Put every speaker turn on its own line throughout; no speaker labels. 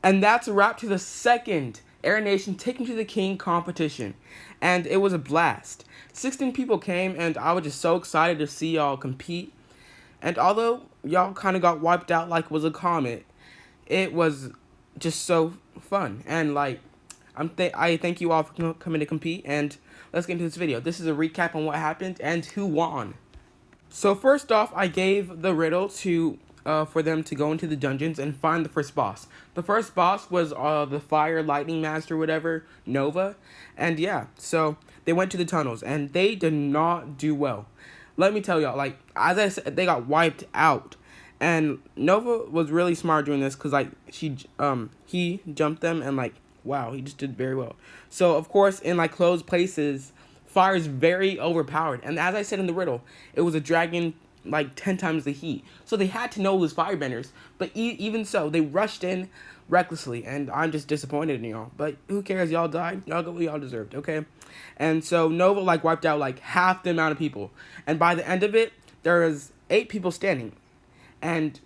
And that's a wrap to the second Air Nation Taking to the King competition. And it was a blast. 16 people came, and I was just so excited to see y'all compete. And although y'all kind of got wiped out like it was a comet, it was just so fun. And like, I thank you all for coming to compete. And let's get into this video. This is a recap on what happened and who won. So first off, I gave the riddle to for them to go into the dungeons and find the first boss. The first boss was the Fire Lightning Master, whatever, Nova, and yeah, so they went to the tunnels and they did not do well. Let me tell y'all, like as I said, they got wiped out, and Nova was really smart doing this because like he jumped them and like wow, he just did very well. So of course in like closed places, fire is very overpowered, and as I said in the riddle, it was a dragon like 10 times the heat, so they had to know it was firebenders, but even so they rushed in recklessly, and I'm just disappointed in y'all, but who cares, y'all died, y'all got what y'all deserved, okay? And so Nova like wiped out like half the amount of people, and by the end of it there was 8 people standing, and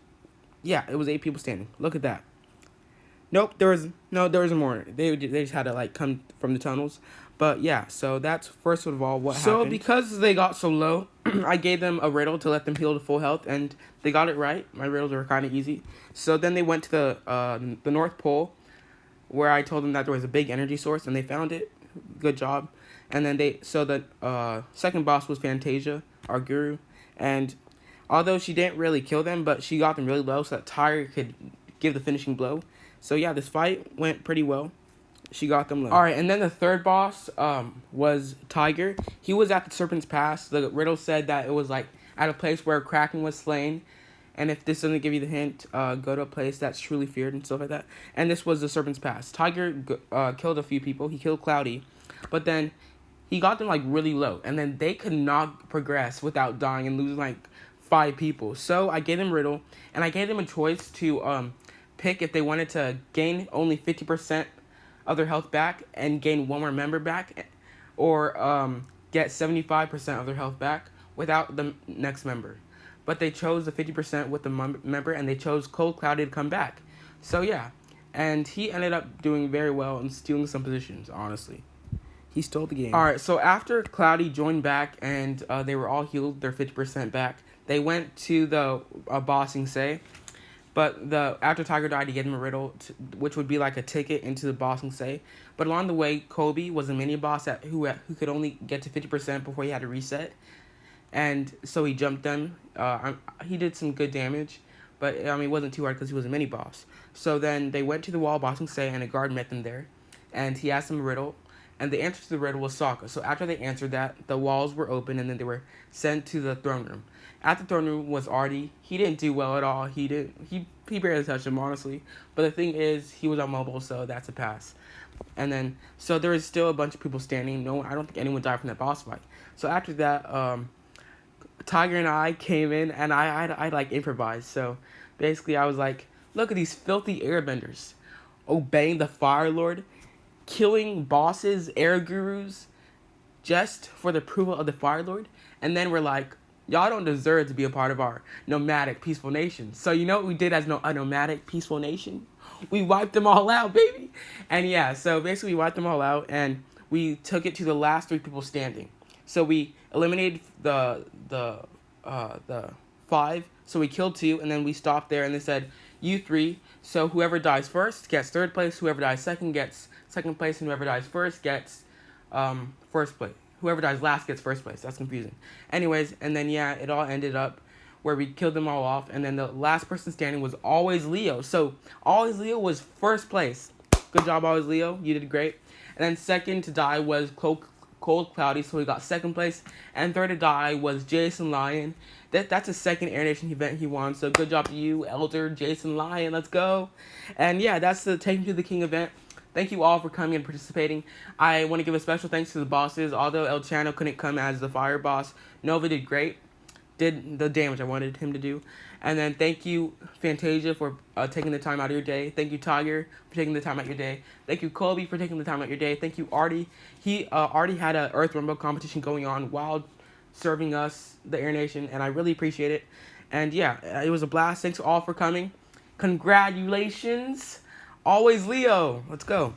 yeah, it was 8 people standing. Look at that. Nope, there was more. They just had to like come from the tunnels. But yeah, so that's first of all what happened. So because they got so low, I gave them a riddle to let them heal to full health, and they got it right. My riddles were kind of easy. So then they went to the North Pole, where I told them that there was a big energy source, and they found it. Good job. And then the second boss was Fantasia, our guru, and although she didn't really kill them, but she got them really low so that Tiger could give the finishing blow. So yeah, this fight went pretty well. She got them low. Alright, and then the third boss was Tiger. He was at the Serpent's Pass. The riddle said that it was like at a place where Kraken was slain. And if this doesn't give you the hint, go to a place that's truly feared and stuff like that. And this was the Serpent's Pass. Tiger killed a few people. He killed Cloudy. But then he got them like really low. And then they could not progress without dying and losing like 5 people. So I gave them riddle. And I gave them a choice to pick if they wanted to gain only 50% of their health back and gain one more member back, or get 75% of their health back without the next member. But they chose the 50% with the member, and they chose Cold Cloudy to come back. So yeah, and he ended up doing very well and stealing some positions, honestly. He stole the game. Alright, so after Cloudy joined back and they were all healed, their 50% back, they went to the Bossing Say. But after Tiger died, he gave him a riddle, which would be like a ticket into the boss and say. But along the way, Kobe was a mini boss who could only get to 50% before he had to reset, and so he jumped them. He did some good damage, but I mean it wasn't too hard because he was a mini boss. So then they went to the wall, boss and say, and a guard met them there, and he asked them a riddle, and the answer to the riddle was Sokka. So after they answered that, the walls were open, and then they were sent to the throne room. At the throne room was Artie. He didn't do well at all. He barely touched him, honestly. But the thing is, he was on mobile, so that's a pass. And then, so there was still a bunch of people standing. I don't think anyone died from that boss fight. So after that, Tiger and I came in, and I like improvised. So basically, I was like, look at these filthy airbenders, obeying the Fire Lord, killing bosses, air gurus, just for the approval of the Fire Lord. And then we're like, y'all don't deserve to be a part of our nomadic, peaceful nation. So you know what we did as a nomadic, peaceful nation? We wiped them all out, baby. And yeah, so basically we wiped them all out, and we took it to the last 3 people standing. So we eliminated the 5, so we killed 2, and then we stopped there, and they said, you 3, so whoever dies first gets 3rd place, whoever dies second gets 2nd place, and whoever dies first gets 1st place. Whoever dies last gets 1st place. That's confusing. Anyways, and then yeah, it all ended up where we killed them all off, and then the last person standing was Always Leo. So Always Leo was 1st place. Good job, Always Leo. You did great. And then second to die was Cold Cloudy, so he got 2nd place. And third to die was Jason Lion. That's a 2nd Air Nation event he won. So good job to you, Elder Jason Lion. Let's go. And yeah, that's the Taking to the King event. Thank you all for coming and participating. I want to give a special thanks to the bosses. Although El Chano couldn't come as the fire boss, Nova did great. Did the damage I wanted him to do. And then thank you, Fantasia, for taking the time out of your day. Thank you, Tiger, for taking the time out of your day. Thank you, Colby, for taking the time out of your day. Thank you, Artie. He already had an Earth Rumble competition going on while serving us, the Air Nation, and I really appreciate it. And yeah, it was a blast. Thanks all for coming. Congratulations Always Leo. Let's go.